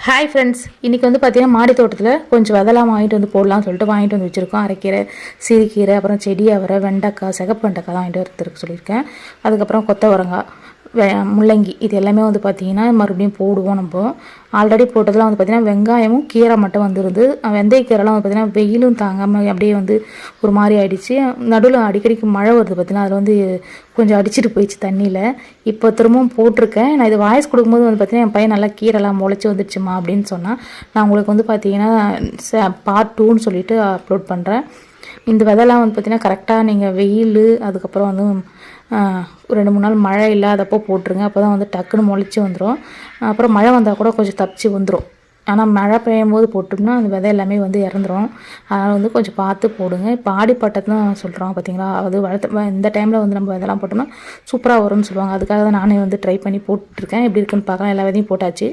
Hi friends, இன்றைக்கி வந்து பார்த்திங்கன்னா மாடி தோட்டத்தில் கொஞ்சம் விதலாம் வாங்கிட்டு வந்து போடலாம்னு சொல்லிட்டு வாங்கிட்டு வந்து வச்சுருக்கோம். அரைக்கீரை, சிறுகீரை, அப்புறம் செடி அவரை, வெண்டைக்காய், சிகப்பு வெண்டைக்காய் தான் வாங்கிட்டு வரதுக்கு சொல்லியிருக்கேன். அதுக்கப்புறம் கொத்தவரங்காய், முள்ளங்கி, இது எல்லாமே வந்து பார்த்திங்கன்னா மறுபடியும் போடுவோம். நம்ம ஆல்ரெடி போட்டதெல்லாம் வந்து பார்த்திங்கன்னா வெங்காயமும் கீரை மட்டும் வந்துருந்து. வெந்தயக்கீரைலாம் வந்து பார்த்திங்கன்னா வெயிலும் தாங்காமல் அப்படியே வந்து ஒரு மாதிரி ஆகிடுச்சு. நடுவில் அடிக்கடிக்கு மழை வருது பார்த்திங்கன்னா, அதில் வந்து கொஞ்சம் அடிச்சுட்டு போயிடுச்சு தண்ணியில். இப்போ திரும்பவும் போட்டிருக்கேன். நான் இது வாய்ஸ் கொடுக்கும்போது வந்து பார்த்திங்கன்னா என் பையன் நல்லா கீரைலாம் முளைச்சி வந்துடுச்சுமா அப்படின்னு சொன்னால், நான் உங்களுக்கு வந்து பார்த்திங்கன்னா பார்ட் 2ன்னு சொல்லிட்டு அப்லோட் பண்ணுறேன். இந்த விதைலாம் வந்து பார்த்திங்கன்னா கரெக்டாக நீங்கள் வெயில், அதுக்கப்புறம் வந்து ஒரு 2-3 நாள் மழை இல்லாதப்போ போட்டுருங்க. அப்போ தான் வந்து டக்குன்னு முளைச்சி வந்துடும். அப்புறம் மழை வந்தால் கூட கொஞ்சம் தப்பிச்சு வந்துடும். ஆனால் மழை பெய்யும் போது போட்டோம்னா அந்த விதை எல்லாமே வந்து இறந்துடும். அதனால் வந்து கொஞ்சம் பார்த்து போடுங்க. இப்போ ஆடிப்பட்டத்தை தான் சொல்கிறோம் பார்த்தீங்களா, அது வளர்த்து இந்த டைமில் வந்து நம்ம இதெல்லாம் போட்டோம்னா சூப்பராக வரும்னு சொல்லுவாங்க. அதுக்காக தான் நானே வந்து ட்ரை பண்ணி போட்டுருக்கேன். எப்படி இருக்குன்னு பார்க்கலாம். எல்லா விதையும் போட்டாச்சு.